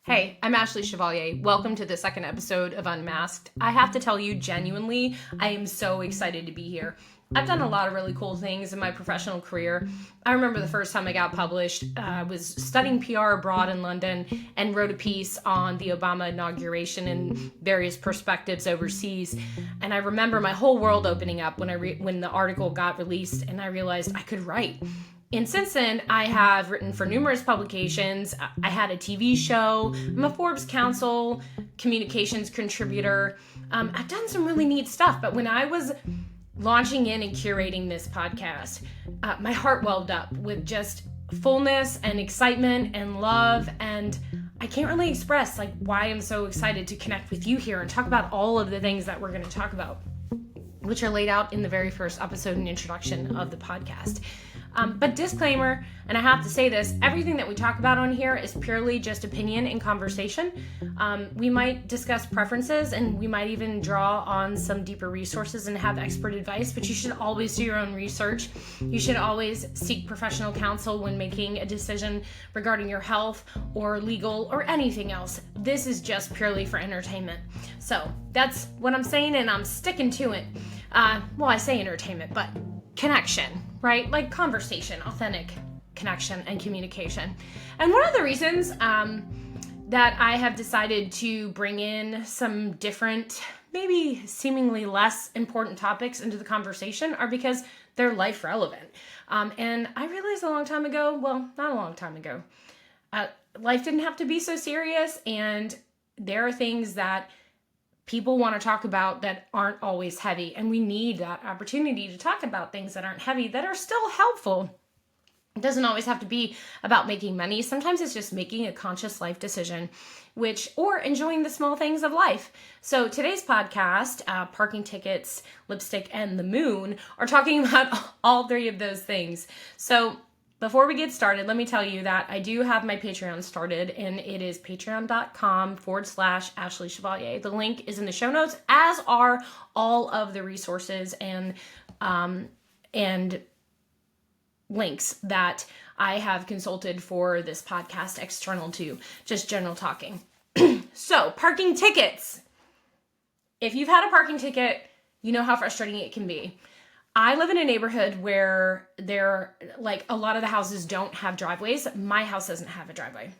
Hey, I'm Ashleigh Chevalier. Welcome to the second episode of Unmasked. I have to tell you, genuinely, I am so excited to be here. I've done a lot of really cool things in my professional career. I remember the first time I got published, I was studying PR abroad in London and wrote a piece on the Obama inauguration and various perspectives overseas. And I remember my whole world opening up when the article got released and I realized I could write. And since then, I have written for numerous publications. I had a TV show. I'm a Forbes Council communications contributor. I've done some really neat stuff. But when I was launching in and curating this podcast, my heart welled up with just fullness and excitement and love. And I can't really express why I'm so excited to connect with you here and talk about all of the things that we're going to talk about, which are laid out in the very first episode and introduction of the podcast. But disclaimer, and I have to say this, everything that we talk about on here is purely just opinion and conversation. We might discuss preferences and we might even draw on some deeper resources and have expert advice, but you should always do your own research. You should always seek professional counsel when making a decision regarding your health or legal or anything else. This is just purely for entertainment. So that's what I'm saying, and I'm sticking to it. I say entertainment, but connection, right? Like conversation, authentic connection and communication. And one of the reasons that I have decided to bring in some different, maybe seemingly less important topics into the conversation are because they're life relevant. And I realized a long time ago, well, not a long time ago, life didn't have to be so serious, and there are things that people want to talk about that aren't always heavy, and we need that opportunity to talk about things that aren't heavy, that are still helpful. It doesn't always have to be about making money. Sometimes it's just making a conscious life decision, or enjoying the small things of life. So today's podcast, parking tickets, lipstick, and the moon, are talking about all three of those things. So before we get started, let me tell you that I do have my Patreon started, and it is patreon.com/Ashleigh Chevalier. The link is in the show notes, as are all of the resources and links that I have consulted for this podcast external to just general talking. So, parking tickets. If you've had a parking ticket, you know how frustrating it can be. I live in a neighborhood where a lot of the houses don't have driveways. My house doesn't have a driveway.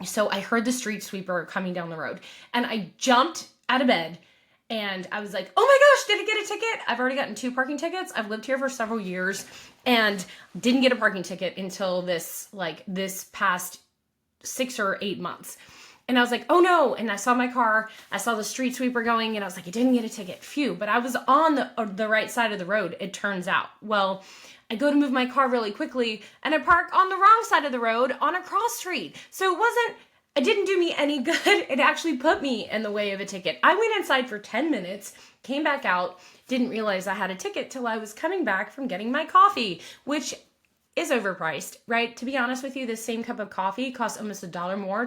So I heard the street sweeper coming down the road, and I jumped out of bed and I was like, oh my gosh, did I get a ticket? I've already gotten 2 parking tickets. I've lived here for several years and didn't get a parking ticket until this past 6 or 8 months. And I was like, oh no. And I saw my car, I saw the street sweeper going, and I was like, I didn't get a ticket. Phew. But I was on the right side of the road, it turns out. Well, I go to move my car really quickly, and I park on the wrong side of the road on a cross street. So it didn't do me any good. It actually put me in the way of a ticket. I went inside for 10 minutes, came back out, didn't realize I had a ticket till I was coming back from getting my coffee, which is overpriced, right? To be honest with you, this same cup of coffee costs almost $1 more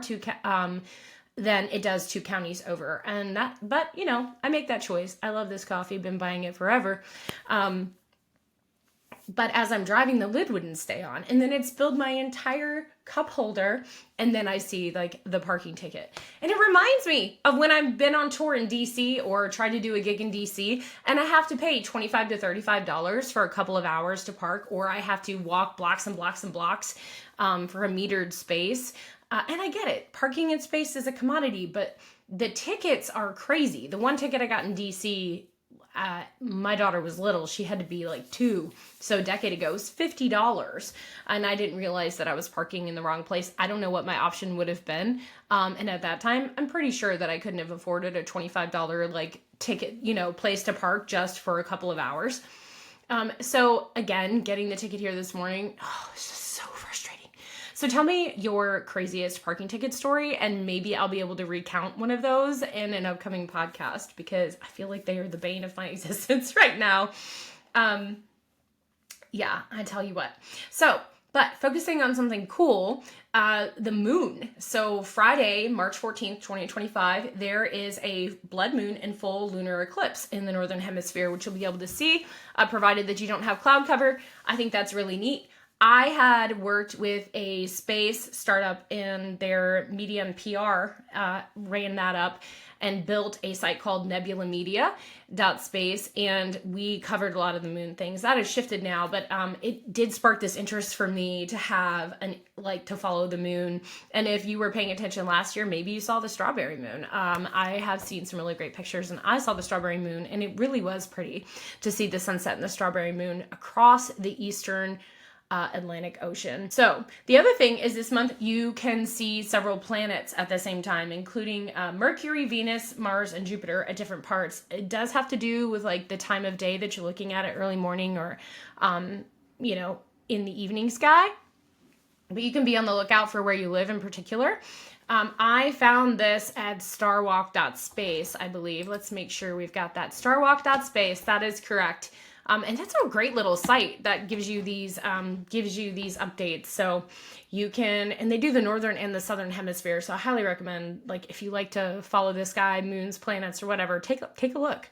than it does 2 counties over. But I make that choice. I love this coffee, been buying it forever. But as I'm driving, the lid wouldn't stay on, and then it spilled my entire cup holder, and then I see the parking ticket. And it reminds me of when I've been on tour in DC or tried to do a gig in DC, and I have to pay $25 to $35 for a couple of hours to park, or I have to walk blocks and blocks and blocks for a metered space. And I get it. Parking in space is a commodity, but the tickets are crazy. The one ticket I got in DC, my daughter was little. She had to be 2. So a decade ago, it was $50. And I didn't realize that I was parking in the wrong place. I don't know what my option would have been. And at that time, I'm pretty sure that I couldn't have afforded a $25 ticket, place to park just for a couple of hours. So again, getting the ticket here this morning, it's just so frustrating. So tell me your craziest parking ticket story, and maybe I'll be able to recount one of those in an upcoming podcast, because I feel like they are the bane of my existence right now. Yeah, I tell you what. So, but focusing on something cool, the moon. So Friday, March 14th, 2025, there is a blood moon and full lunar eclipse in the Northern Hemisphere, which you'll be able to see, provided that you don't have cloud cover. I think that's really neat. I had worked with a space startup in their media and PR, ran that up and built a site called nebulamedia.space, and we covered a lot of the moon things. That has shifted now, but it did spark this interest for me to have to follow the moon. And if you were paying attention last year, maybe you saw the strawberry moon. I have seen some really great pictures, and I saw the strawberry moon, and it really was pretty to see the sunset and the strawberry moon across the eastern Atlantic Ocean. So the other thing is this month you can see several planets at the same time, including Mercury, Venus, Mars, and Jupiter at different parts. It does have to do with like the time of day that you're looking at it, early morning or, in the evening sky. But you can be on the lookout for where you live in particular. I found this at starwalk.space, I believe. Let's make sure we've got that. Starwalk.space, that is correct. And that's a great little site that gives you these updates. So you can, and they do the Northern and the Southern Hemisphere. So I highly recommend, like, if you like to follow the sky, moons, planets, or whatever, take a look.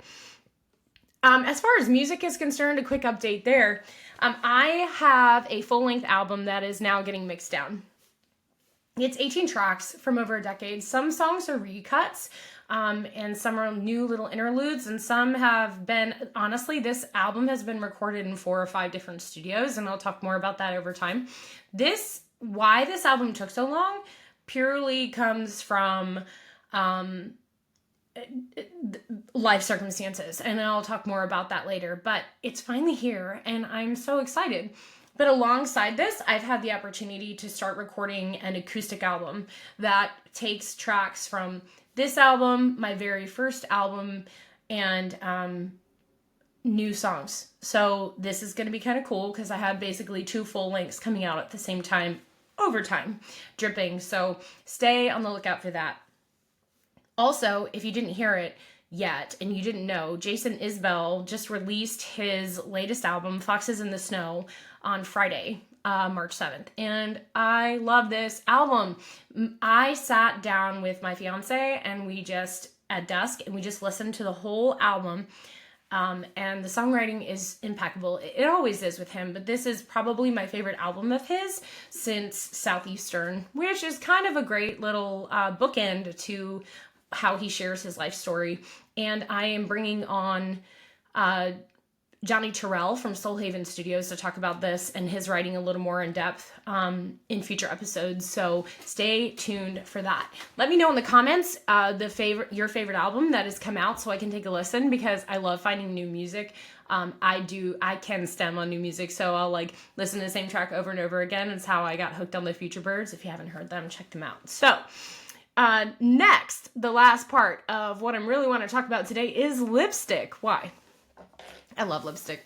As far as music is concerned, a quick update there. I have a full-length album that is now getting mixed down. It's 18 tracks from over a decade. Some songs are recuts, and some are new little interludes, and some have been, honestly, this album has been recorded in 4 or 5 different studios, and I'll talk more about that over time. Why this album took so long purely comes from life circumstances, and I'll talk more about that later, but it's finally here, and I'm so excited. But alongside this, I've had the opportunity to start recording an acoustic album that takes tracks from this album, my very first album, and new songs. So this is going to be kind of cool because I have basically 2 full lengths coming out at the same time, over time, dripping. So stay on the lookout for that. Also, if you didn't hear it yet and you didn't know, Jason Isbell just released his latest album, Foxes in the Snow, on Friday, March 7th. And I love this album. I sat down with my fiance and at dusk, and we just listened to the whole album. And the songwriting is impeccable. It always is with him, but this is probably my favorite album of his since Southeastern, which is kind of a great little bookend to how he shares his life story. And I am bringing on Johnny Terrell from Soul Haven Studios to talk about this and his writing a little more in depth in future episodes. So stay tuned for that. Let me know in the comments your favorite album that has come out so I can take a listen, because I love finding new music. I can stem on new music, so I'll listen to the same track over and over again. It's how I got hooked on the Future Birds. If you haven't heard them, check them out. So next, the last part of what I really want to talk about today is lipstick. Why? I love lipstick.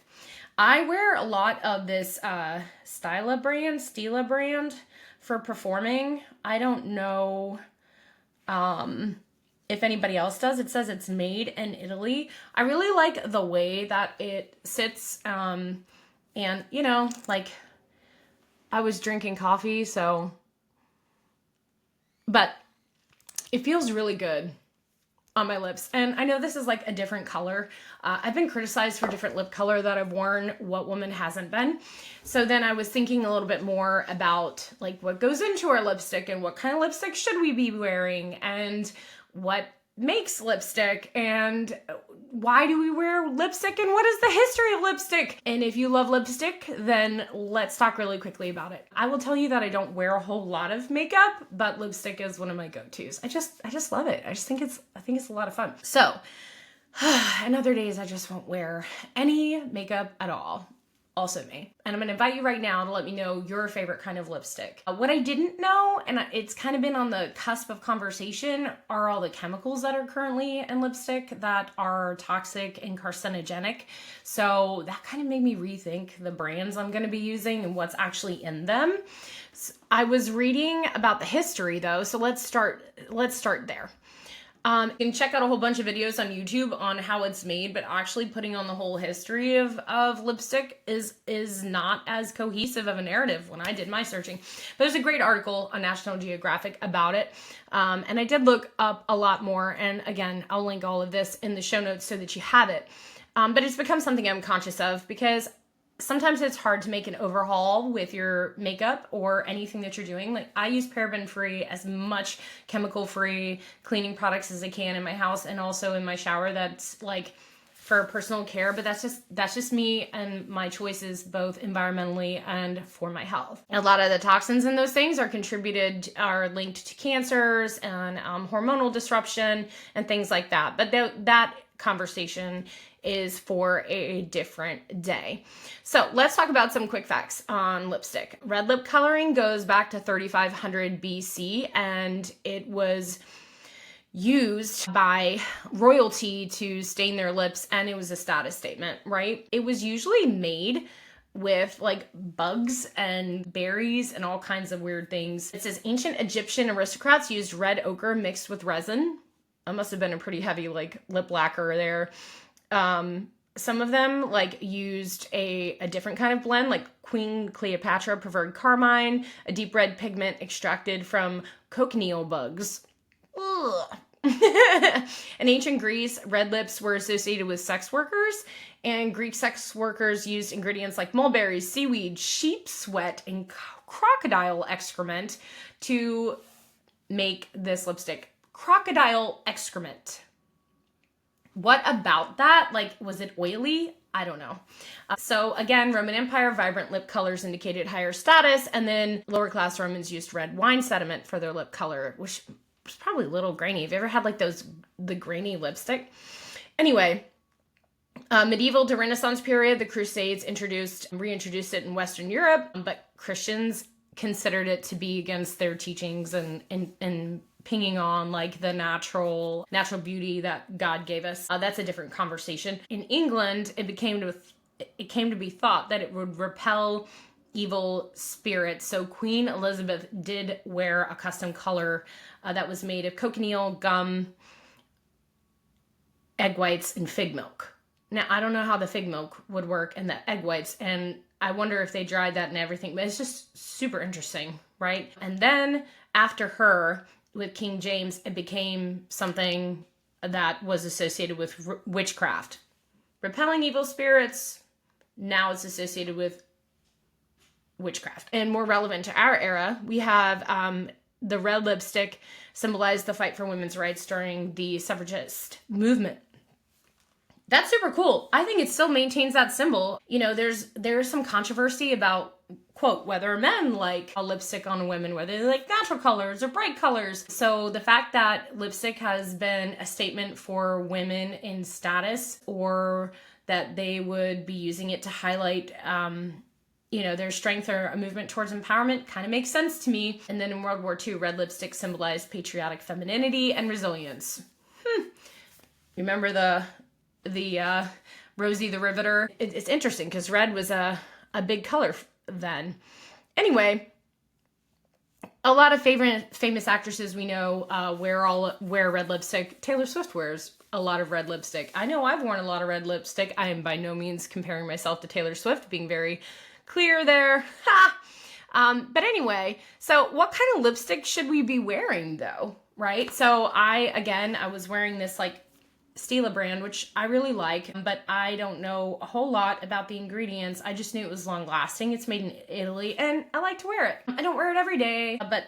I wear a lot of this Stila brand for performing. I don't know if anybody else does. It says it's made in Italy. I really like the way that it sits. And, I was drinking coffee, but it feels really good on my lips. And I know this is a different color. I've been criticized for different lip color that I've worn. What woman hasn't been? So then I was thinking a little bit more about what goes into our lipstick and what kind of lipstick should we be wearing and what makes lipstick and why do we wear lipstick and what is the history of lipstick? And if you love lipstick, then let's talk really quickly about it. I will tell you that I don't wear a whole lot of makeup, but lipstick is one of my go-tos. I just love it. I think it's a lot of fun. So, and other days I just won't wear any makeup at all. Also me. And I'm going to invite you right now to let me know your favorite kind of lipstick. What I didn't know, and it's kind of been on the cusp of conversation, are all the chemicals that are currently in lipstick that are toxic and carcinogenic. So that kind of made me rethink the brands I'm going to be using and what's actually in them. I was reading about the history though, so let's start there. You can check out a whole bunch of videos on YouTube on how it's made, but actually putting on the whole history of lipstick is not as cohesive of a narrative when I did my searching. But there's a great article on National Geographic about it. And I did look up a lot more. And again, I'll link all of this in the show notes so that you have it. But it's become something I'm conscious of because sometimes it's hard to make an overhaul with your makeup or anything that you're doing. Like, I use paraben-free, as much chemical-free cleaning products as I can in my house, and also in my shower. That's like for personal care, but that's just me and my choices, both environmentally and for my health. A lot of the toxins in those things are linked to cancers and hormonal disruption and things like that. But that conversation is for a different day. So let's talk about some quick facts on lipstick. Red lip coloring goes back to 3500 BC, and it was used by royalty to stain their lips, and it was a status statement, right? It was usually made with like bugs and berries and all kinds of weird things. It says ancient Egyptian aristocrats used red ochre mixed with resin. That must have been a pretty heavy like lip lacquer there. Some of them like used a different kind of blend, like Queen Cleopatra preferred carmine, a deep red pigment extracted from cochineal bugs. Ugh. In ancient Greece, red lips were associated with sex workers, and Greek sex workers used ingredients like mulberries, seaweed, sheep sweat, and crocodile excrement to make this lipstick. Crocodile excrement. What about that? Like, was it oily? I don't know. So again, Roman Empire, vibrant lip colors indicated higher status, and then lower class Romans used red wine sediment for their lip color, which was probably a little grainy. Have you ever had like the grainy lipstick? Anyway, medieval to Renaissance period, the Crusades reintroduced it in Western Europe, but Christians considered it to be against their teachings and pinging on like the natural beauty that God gave us. That's a different conversation. In England, it came to be thought that it would repel evil spirits. So Queen Elizabeth did wear a custom color that was made of cochineal, gum, egg whites, and fig milk. Now, I don't know how the fig milk would work and the egg whites, and I wonder if they dried that and everything, but it's just super interesting, right? And then after her, with King James, it became something that was associated with witchcraft. Repelling evil spirits, now it's associated with witchcraft. And more relevant to our era, we have the red lipstick symbolized the fight for women's rights during the suffragist movement. That's super cool. I think it still maintains that symbol. You know, there's some controversy about, quote, whether men like a lipstick on women, whether they like natural colors or bright colors. So the fact that lipstick has been a statement for women in status, or that they would be using it to highlight, their strength or a movement towards empowerment, kind of makes sense to me. And then in World War II, red lipstick symbolized patriotic femininity and resilience. Remember the Rosie the Riveter? It's interesting because red was a big color then. Anyway, a lot of famous actresses we know wear red lipstick. Taylor Swift wears a lot of red lipstick. I know I've worn a lot of red lipstick. I am by no means comparing myself to Taylor Swift, being very clear there. But anyway, so what kind of lipstick should we be wearing though, right? So I was wearing this like Stila brand, which I really like, but I don't know a whole lot about the ingredients. I just knew it was long lasting. It's made in Italy and I like to wear it. I don't wear it every day, but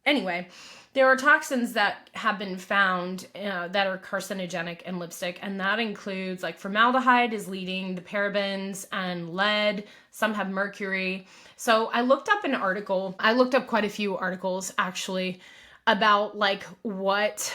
anyway, there are toxins that have been found that are carcinogenic in lipstick, and that includes like formaldehyde is leading, the parabens and lead. Some have mercury. So I looked up quite a few articles actually about like what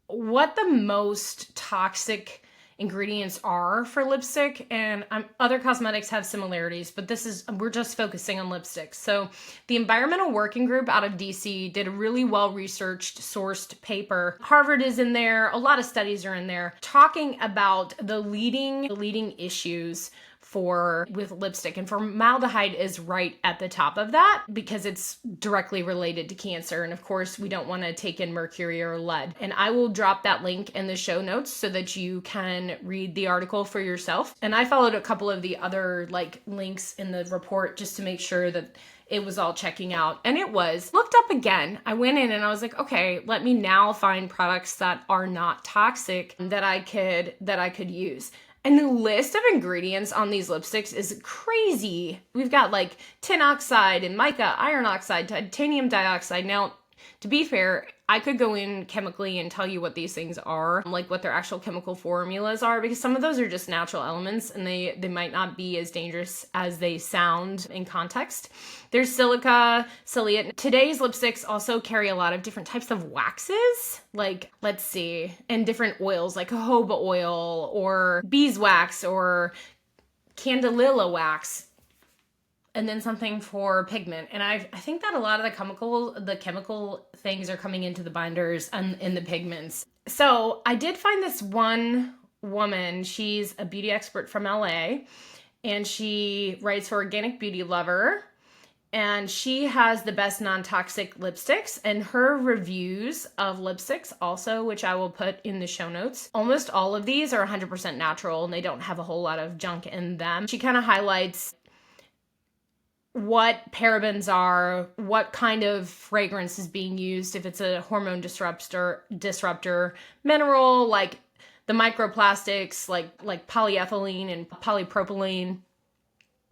the most toxic ingredients are for lipstick, and other cosmetics have similarities, but we're just focusing on lipstick. So the Environmental Working Group out of DC did a really well-researched, sourced paper. Harvard is in there. A lot of studies are in there talking about the leading issues with lipstick, and formaldehyde is right at the top of that because it's directly related to cancer. And of course, we don't want to take in mercury or lead. And I will drop that link in the show notes so that you can read the article for yourself. And I followed a couple of the other like links in the report just to make sure that it was all checking out. And it was. Looked up again. I went in and I was like, okay, let me now find products that are not toxic that I could use. And the list of ingredients on these lipsticks is crazy. We've got like tin oxide and mica, iron oxide, titanium dioxide. Now, to be fair, I could go in chemically and tell you what these things are, like what their actual chemical formulas are, because some of those are just natural elements and they might not be as dangerous as they sound in context. There's silica, ciliate. Today's lipsticks also carry a lot of different types of waxes, like, let's see, and different oils like jojoba oil or beeswax or candelilla wax. And then something for pigment. And I think that a lot of the chemical things are coming into the binders and in the pigments. So I did find this one woman. She's a beauty expert from LA, and she writes for Organic Beauty Lover. And she has the best non-toxic lipsticks, and her reviews of lipsticks also, which I will put in the show notes. Almost all of these are 100% natural, and they don't have a whole lot of junk in them. She kind of highlights what parabens are, what kind of fragrance is being used, if it's a hormone disruptor, mineral, like the microplastics, like polyethylene and polypropylene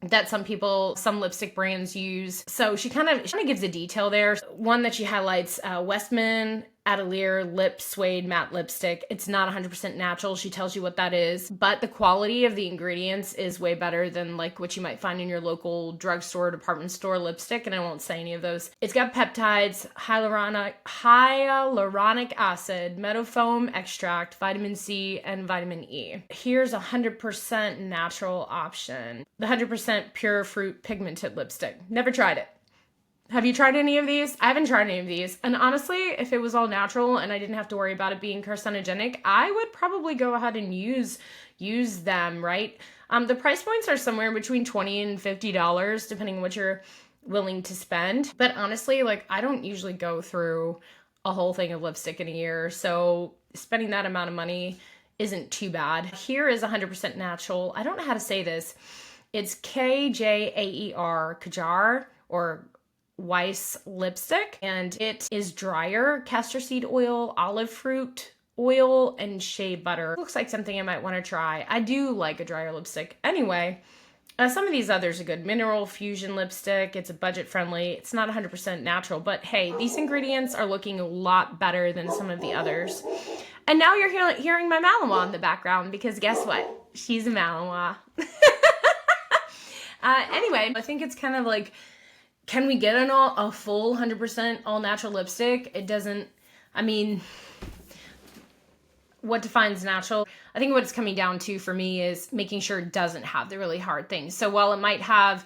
that some lipstick brands use. So she kind of gives a detail there. One that she highlights, Westman Atelier Lip Suede Matte Lipstick. It's not 100% natural. She tells you what that is, but the quality of the ingredients is way better than like what you might find in your local drugstore, department store lipstick, and I won't say any of those. It's got peptides, hyaluronic acid, meadowfoam extract, vitamin C, and vitamin E. Here's a 100% natural option. The 100% pure fruit pigmented lipstick. Never tried it. Have you tried any of these? I haven't tried any of these. And honestly, if it was all natural and I didn't have to worry about it being carcinogenic, I would probably go ahead and use them, right? The price points are somewhere between $20 and $50, depending on what you're willing to spend. But honestly, like, I don't usually go through a whole thing of lipstick in a year, so spending that amount of money isn't too bad. Here is 100% natural. I don't know how to say this. It's Kjaer, Kjaer, or Weiss lipstick, and it is drier, castor seed oil, olive fruit oil, and shea butter. Looks like something I might want to try. I do like a drier lipstick. Anyway, some of these others are good. Mineral Fusion lipstick. It's a budget friendly. It's not 100% natural, but hey, these ingredients are looking a lot better than some of the others. And now you're hearing my Malinois in the background, because guess what? She's a Malinois. Anyway, I think it's kind of like, can we get a full 100% all natural lipstick? It doesn't, I mean, what defines natural? I think what it's coming down to for me is making sure it doesn't have the really hard things. So while it might have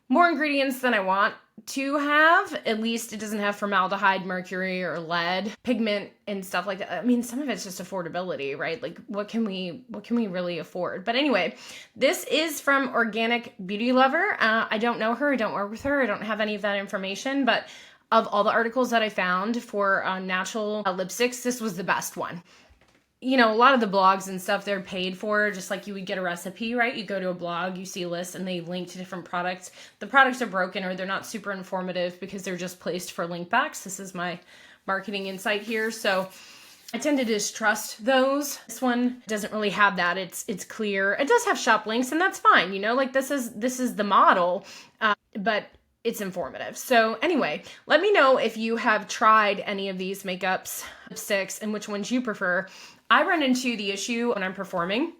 more ingredients than I want to have, at least it doesn't have formaldehyde, mercury, or lead, pigment, and stuff like that. I mean, some of it's just affordability, right? Like, what can we really afford? But anyway, this is from Organic Beauty Lover. I don't know her. I don't work with her. I don't have any of that information. But of all the articles that I found for natural lipsticks, this was the best one. You know, a lot of the blogs and stuff, they're paid for, just like you would get a recipe, right? You go to a blog, you see a list, and they link to different products. The products are broken, or they're not super informative because they're just placed for link backs. This is my marketing insight here. So I tend to distrust those. This one doesn't really have that. It's clear. It does have shop links, and that's fine. You know, like this is the model, but it's informative. So anyway, let me know if you have tried any of these makeups, lipsticks, and which ones you prefer. I run into the issue when I'm performing,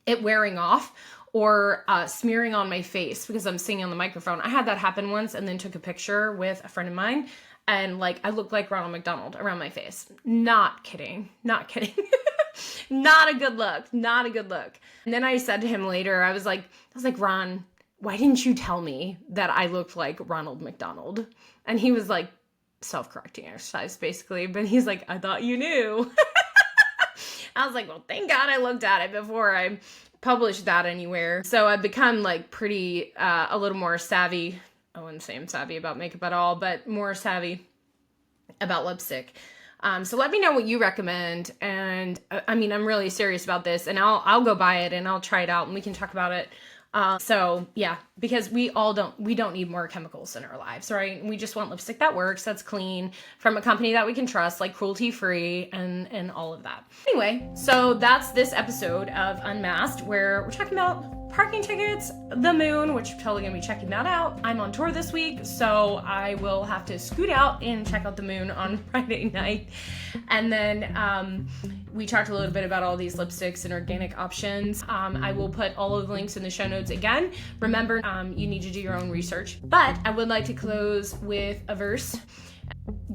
it wearing off or smearing on my face because I'm singing on the microphone. I had that happen once and then took a picture with a friend of mine, and like I looked like Ronald McDonald around my face. Not kidding. Not a good look. And then I said to him later, I was like, Ron, why didn't you tell me that I looked like Ronald McDonald? And he was like, self-correcting exercise basically, but he's like, I thought you knew. I was like, well, thank God I looked at it before I published that anywhere. So I've become like pretty, a little more savvy. I wouldn't say I'm savvy about makeup at all, but more savvy about lipstick. So let me know what you recommend. And I mean, I'm really serious about this, and I'll go buy it and I'll try it out and we can talk about it So yeah, because we don't need more chemicals in our lives, right? We just want lipstick that works, that's clean, from a company that we can trust, like cruelty free and all of that. Anyway, so that's this episode of Unmasked, where we're talking about parking tickets, the moon, which I'm totally gonna be checking that out. I'm on tour this week, so I will have to scoot out and check out the moon on Friday night. And then we talked a little bit about all these lipsticks and organic options. I will put all of the links in the show notes again. Remember, you need to do your own research. But I would like to close with a verse.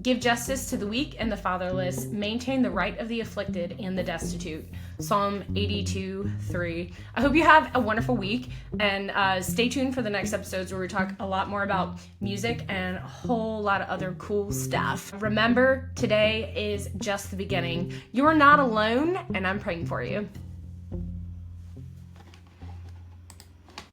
Give justice to the weak and the fatherless. Maintain the right of the afflicted and the destitute. Psalm 82:3. I hope you have a wonderful week, and stay tuned for the next episodes where we talk a lot more about music and a whole lot of other cool stuff. Remember, today is just the beginning. You are not alone, and I'm praying for you.